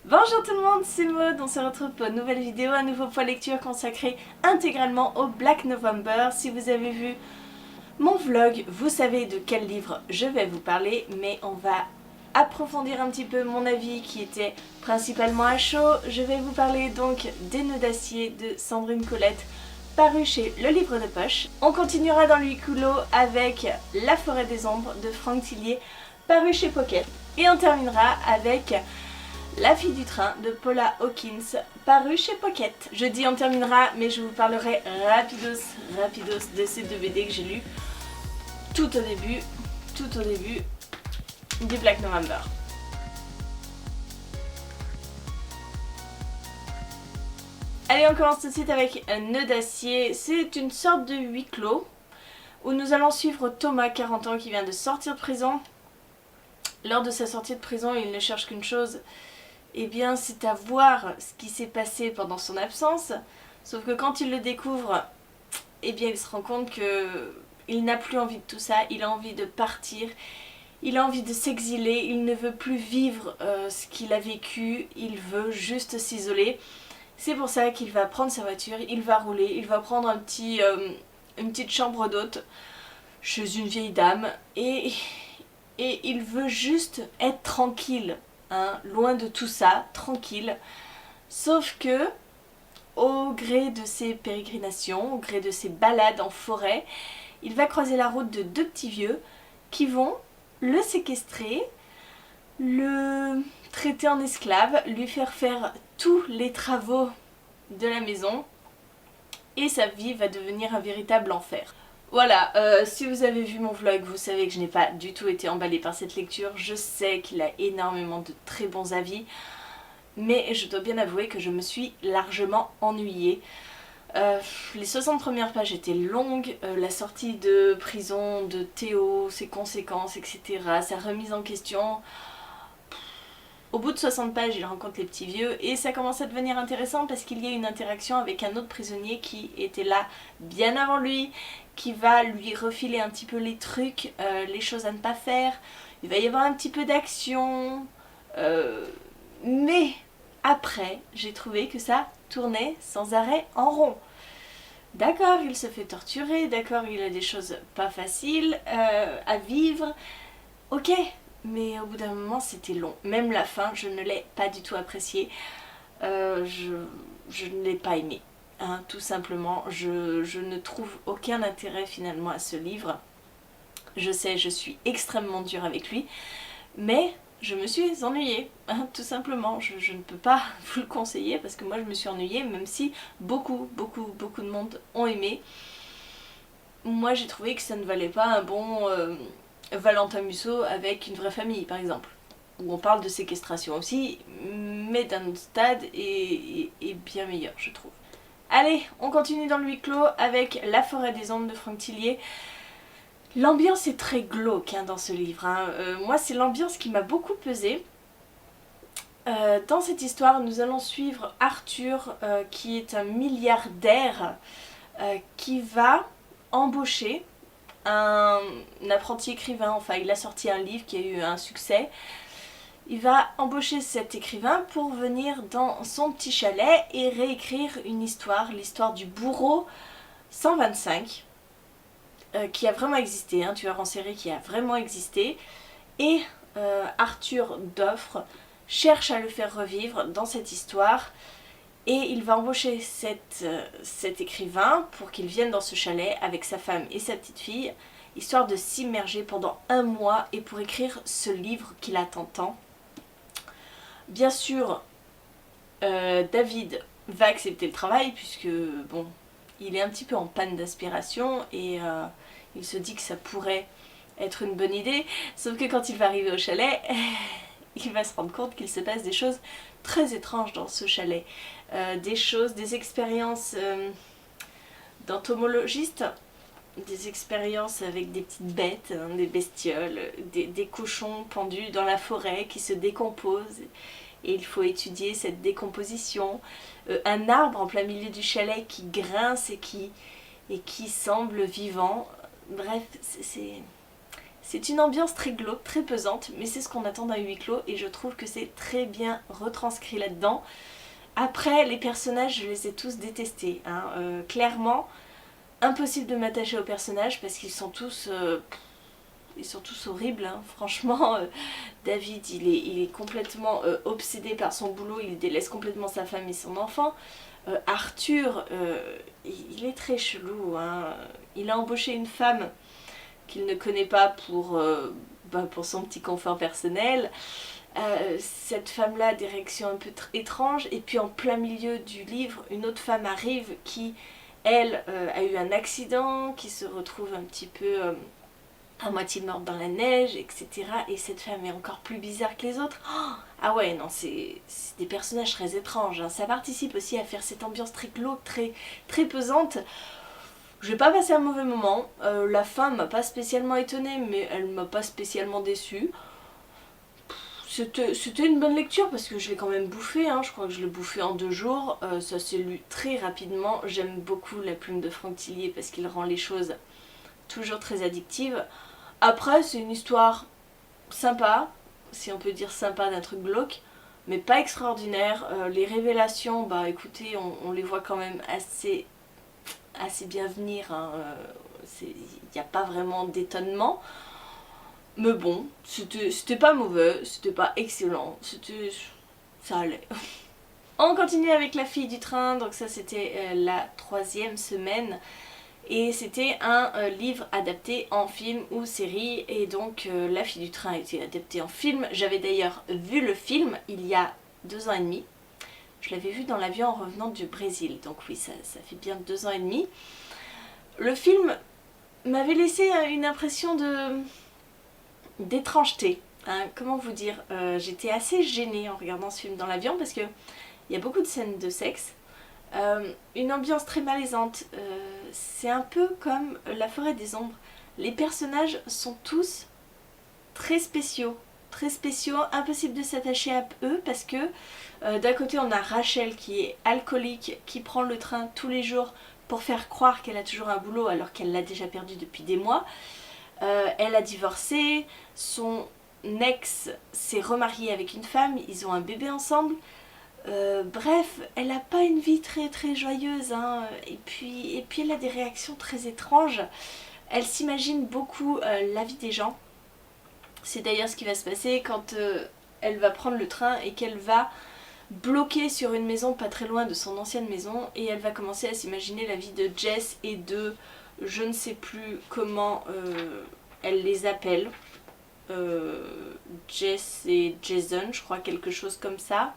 Bonjour tout le monde, c'est Maud, on se retrouve pour une nouvelle vidéo, un nouveau point lecture consacré intégralement au Black November. Si vous avez vu mon vlog, vous savez de quel livre je vais vous parler, mais on va approfondir un petit peu mon avis qui était principalement à chaud. Je vais vous parler donc des Nœuds d'acier de Sandrine Colette, paru chez Le Livre de Poche. On continuera dans le huis clos avec La Forêt des Ombres de Franck Tillier, paru chez Pocket. Et on terminera avec La Fille du Train de Paula Hawkins, paru chez Pocket. Jeudi on terminera, mais je vous parlerai rapidos de ces deux BD que j'ai lus tout au début du Black November. Allez, on commence tout de suite avec un Nœud d'acier. C'est une sorte de huis clos où nous allons suivre Thomas, 40 ans, qui vient de sortir de prison. Lors de sa sortie de prison, il ne cherche qu'une chose, eh bien c'est à voir ce qui s'est passé pendant son absence. Sauf que quand il le découvre, eh bien il se rend compte que il n'a plus envie de tout ça, il a envie de partir, il a envie de s'exiler, il ne veut plus vivre ce qu'il a vécu, il veut juste s'isoler. C'est pour ça qu'il va prendre sa voiture, il va rouler, il va prendre une petite chambre d'hôte chez une vieille dame et il veut juste être tranquille, hein, loin de tout ça, tranquille. Sauf que, au gré de ses pérégrinations, au gré de ses balades en forêt, il va croiser la route de deux petits vieux qui vont le séquestrer, le traiter en esclave, lui faire tous les travaux de la maison et sa vie va devenir un véritable enfer. Voilà, si vous avez vu mon vlog, vous savez que je n'ai pas du tout été emballée par cette lecture. Je sais qu'il a énormément de très bons avis, mais je dois bien avouer que je me suis largement ennuyée. Les 60 premières pages étaient longues, la sortie de prison de Théo, ses conséquences, etc., sa remise en question. Au bout de 60 pages, il rencontre les petits vieux et ça commence à devenir intéressant parce qu'il y a une interaction avec un autre prisonnier qui était là bien avant lui, qui va lui refiler un petit peu les trucs, les choses à ne pas faire. Il va y avoir un petit peu d'action, mais après, j'ai trouvé que ça tournait sans arrêt en rond. D'accord, il se fait torturer, d'accord, il a des choses pas faciles à vivre, ok, mais au bout d'un moment c'était long. Même la fin, je ne l'ai pas du tout appréciée, je ne l'ai pas aimée. Hein, tout simplement, je ne trouve aucun intérêt finalement à ce livre. Je sais, je suis extrêmement dure avec lui, mais je me suis ennuyée, hein, tout simplement. Je ne peux pas vous le conseiller parce que moi je me suis ennuyée, même si beaucoup de monde ont aimé. Moi j'ai trouvé que ça ne valait pas un bon Valentin Musso avec Une vraie famille par exemple, où on parle de séquestration aussi, mais d'un autre stade et bien meilleur je trouve. Allez, on continue dans le huis clos avec La Forêt des Ombres de Franck Tillier. L'ambiance est très glauque hein, dans ce livre. Hein. Moi, c'est l'ambiance qui m'a beaucoup pesé. Dans cette histoire, nous allons suivre Arthur, qui est un milliardaire, qui va embaucher un apprenti écrivain. Enfin, il a sorti un livre qui a eu un succès. Il va embaucher cet écrivain pour venir dans son petit chalet et réécrire une histoire, l'histoire du bourreau 125, qui a vraiment existé, un tueur en série qui a vraiment existé, et Arthur Doffre cherche à le faire revivre dans cette histoire, et il va embaucher cet écrivain pour qu'il vienne dans ce chalet avec sa femme et sa petite fille, histoire de s'immerger pendant un mois et pour écrire ce livre qu'il attend tant. Bien sûr, David va accepter le travail puisque, bon, il est un petit peu en panne d'aspiration et il se dit que ça pourrait être une bonne idée. Sauf que quand il va arriver au chalet, il va se rendre compte qu'il se passe des choses très étranges dans ce chalet. Des expériences d'entomologiste, des expériences avec des petites bêtes, hein, des bestioles, des cochons pendus dans la forêt qui se décomposent et il faut étudier cette décomposition, un arbre en plein milieu du chalet qui grince et qui semble vivant. Bref, C'est une ambiance très glauque, très pesante, mais c'est ce qu'on attend d'un huis clos et je trouve que c'est très bien retranscrit là-dedans. Après, les personnages, je les ai tous détestés, hein. Clairement, impossible de m'attacher aux personnages parce qu'ils sont tous horribles, hein. Franchement, David, il est complètement obsédé par son boulot, il délaisse complètement sa femme et son enfant. Arthur, il est très chelou, hein. Il a embauché une femme qu'il ne connaît pas pour son petit confort personnel. Cette femme-là a des réactions un peu étranges, et puis en plein milieu du livre, une autre femme arrive qui, elle, a eu un accident, qui se retrouve un petit peu à moitié morte dans la neige, etc. Et cette femme est encore plus bizarre que les autres. Oh, ah ouais, non, c'est des personnages très étranges, hein. Ça participe aussi à faire cette ambiance très glauque, très pesante. Je vais pas passer un mauvais moment. La fin m'a pas spécialement étonnée, mais elle m'a pas spécialement déçue. C'était une bonne lecture parce que je l'ai quand même bouffé, hein. Je crois que je l'ai bouffé en 2 jours. Ça s'est lu très rapidement. J'aime beaucoup la plume de Franck Tillier parce qu'il rend les choses toujours très addictives. Après, c'est une histoire sympa, si on peut dire sympa, d'un truc glauque, mais pas extraordinaire. Les révélations, bah écoutez, on les voit quand même assez bien venir, hein. Il n'y a pas vraiment d'étonnement. Mais bon, c'était pas mauvais, c'était pas excellent, ça allait. On continue avec La fille du train, donc ça c'était la 3e semaine. Et c'était un livre adapté en film ou série, et donc La fille du train a été adaptée en film. J'avais d'ailleurs vu le film il y a 2 ans et demi. Je l'avais vu dans l'avion en revenant du Brésil, donc oui, ça fait bien 2 ans et demi. Le film m'avait laissé une impression d'étrangeté, hein. Comment vous dire, j'étais assez gênée en regardant ce film dans l'avion parce que il y a beaucoup de scènes de sexe, une ambiance très malaisante. C'est un peu comme La forêt des ombres. Les personnages sont tous très spéciaux, impossible de s'attacher à eux parce que d'un côté on a Rachel qui est alcoolique, qui prend le train tous les jours pour faire croire qu'elle a toujours un boulot alors qu'elle l'a déjà perdu depuis des mois. Elle a divorcé, son ex s'est remarié avec une femme, ils ont un bébé ensemble. Bref, elle n'a pas une vie très joyeuse, hein. Et puis elle a des réactions très étranges. Elle s'imagine beaucoup la vie des gens. C'est d'ailleurs ce qui va se passer quand elle va prendre le train et qu'elle va bloquer sur une maison pas très loin de son ancienne maison, et elle va commencer à s'imaginer la vie de Jess et de je ne sais plus comment elle les appelle. Jess et Jason, je crois, quelque chose comme ça.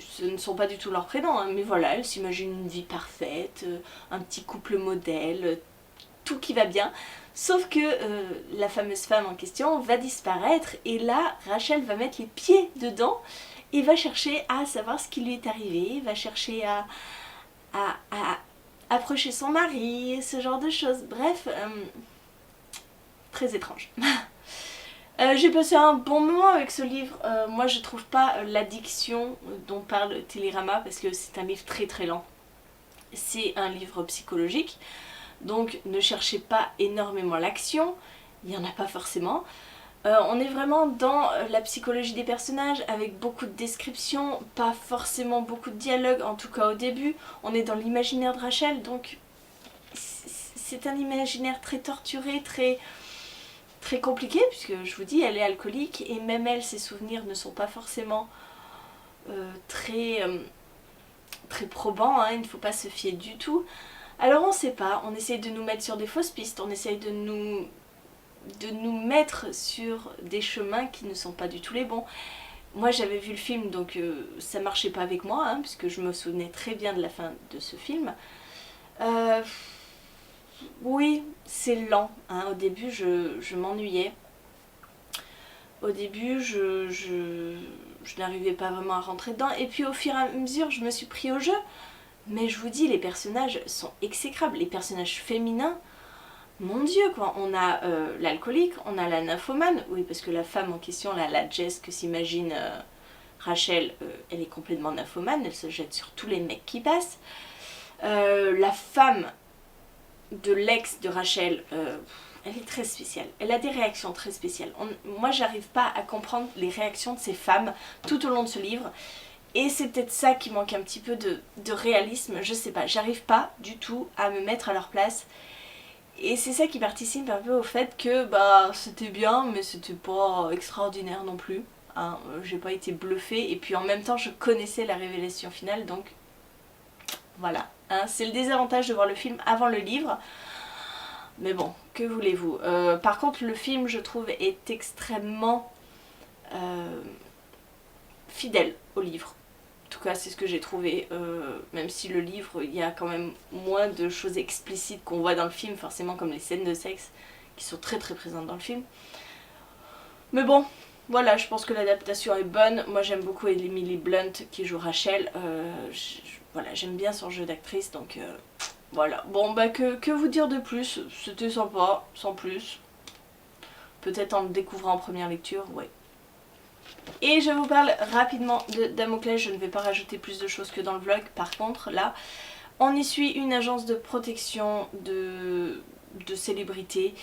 Ce ne sont pas du tout leurs prénoms, hein, mais voilà, elle s'imagine une vie parfaite, un petit couple modèle, tout qui va bien. Sauf que la fameuse femme en question va disparaître, et là, Rachel va mettre les pieds dedans et va chercher à savoir ce qui lui est arrivé, va chercher à approcher son mari, ce genre de choses. Bref, très étrange. J'ai passé un bon moment avec ce livre. Moi je trouve pas l'addiction dont parle Télérama, parce que c'est un livre très lent. C'est un livre psychologique, donc ne cherchez pas énormément l'action, il n'y en a pas forcément. On est vraiment dans la psychologie des personnages avec beaucoup de descriptions, pas forcément beaucoup de dialogue, en tout cas au début. On est dans l'imaginaire de Rachel, donc c'est un imaginaire très torturé, très compliqué, puisque je vous dis, elle est alcoolique, et même elle, ses souvenirs ne sont pas forcément très probants, hein. Il ne faut pas se fier du tout. Alors on sait pas, on essaye de nous mettre sur des fausses pistes, on essaye de nous mettre sur des chemins qui ne sont pas du tout les bons. Moi j'avais vu le film, donc ça marchait pas avec moi, hein, puisque je me souvenais très bien de la fin de ce film. Oui, c'est lent, hein. Au début je m'ennuyais. Au début je n'arrivais pas vraiment à rentrer dedans, et puis au fur et à mesure je me suis pris au jeu. Mais je vous dis, les personnages sont exécrables, les personnages féminins. Mon Dieu, quoi. On a l'alcoolique, on a la nymphomane. Oui, parce que la femme en question, là, la Jess que s'imagine Rachel, elle est complètement nymphomane. Elle se jette sur tous les mecs qui passent. La femme de l'ex de Rachel, elle est très spéciale. Elle a des réactions très spéciales. Moi, j'arrive pas à comprendre les réactions de ces femmes tout au long de ce livre. Et c'est peut-être ça qui manque un petit peu de réalisme, je sais pas. J'arrive pas du tout à me mettre à leur place. Et c'est ça qui participe un peu au fait que bah c'était bien, mais c'était pas extraordinaire non plus. Hein. J'ai pas été bluffée. Et puis en même temps, je connaissais la révélation finale, donc voilà. Hein. C'est le désavantage de voir le film avant le livre. Mais bon, que voulez-vous. Par contre, le film, je trouve, est extrêmement fidèle au livre. En tout cas, c'est ce que j'ai trouvé. Même si le livre, il y a quand même moins de choses explicites qu'on voit dans le film, forcément comme les scènes de sexe, qui sont très très présentes dans le film. Mais bon, voilà, je pense que l'adaptation est bonne. Moi, j'aime beaucoup Emily Blunt qui joue Rachel. Voilà, j'aime bien son jeu d'actrice, donc... Voilà, bon bah que vous dire de plus, c'était sympa, sans plus. Peut-être en le découvrant en première lecture, ouais. Et je vous parle rapidement de Damoclès, je ne vais pas rajouter plus de choses que dans le vlog. Par contre, là, on y suit une agence de protection de célébrités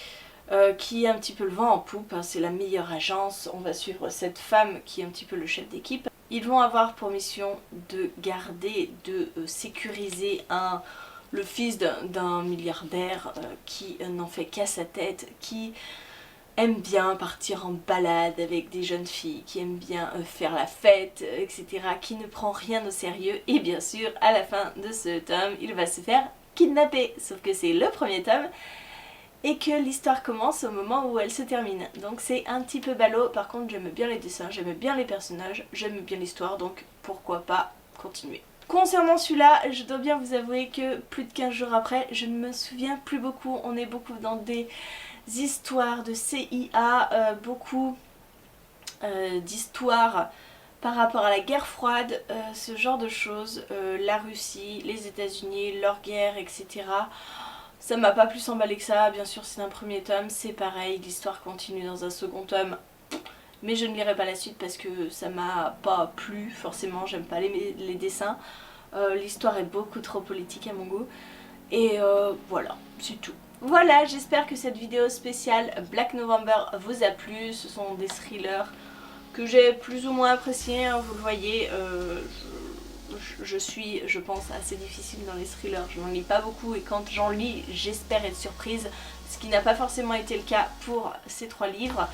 qui a un petit peu le vent en poupe, hein, c'est la meilleure agence. On va suivre cette femme qui est un petit peu le chef d'équipe. Ils vont avoir pour mission de garder, de sécuriser le fils d'un milliardaire qui n'en fait qu'à sa tête, qui aime bien partir en balade avec des jeunes filles, qui aime bien faire la fête, etc., qui ne prend rien au sérieux. Et bien sûr, à la fin de ce tome, il va se faire kidnapper. Sauf que c'est le premier tome et que l'histoire commence au moment où elle se termine. Donc c'est un petit peu ballot. Par contre, j'aime bien les dessins, j'aime bien les personnages, j'aime bien l'histoire, donc pourquoi pas continuer. Concernant celui-là, je dois bien vous avouer que plus de 15 jours après, je ne me souviens plus beaucoup. On est beaucoup dans des histoires de CIA, beaucoup d'histoires par rapport à la guerre froide, ce genre de choses, la Russie, les États-Unis, leur guerre, etc. Ça m'a pas plus emballé que ça, bien sûr c'est un premier tome, c'est pareil, l'histoire continue dans un second tome. Mais je ne lirai pas la suite parce que ça m'a pas plu, forcément, j'aime pas les dessins. L'histoire est beaucoup trop politique à mon goût. Et voilà, c'est tout. Voilà, j'espère que cette vidéo spéciale Black November vous a plu. Ce sont des thrillers que j'ai plus ou moins appréciés, hein, vous le voyez. Je suis, je pense, assez difficile dans les thrillers. Je n'en lis pas beaucoup et quand j'en lis, j'espère être surprise. Ce qui n'a pas forcément été le cas pour ces 3 livres.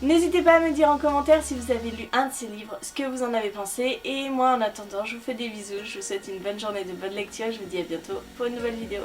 N'hésitez pas à me dire en commentaire si vous avez lu un de ces livres, ce que vous en avez pensé. Et moi en attendant, je vous fais des bisous, je vous souhaite une bonne journée de bonne lecture et je vous dis à bientôt pour une nouvelle vidéo.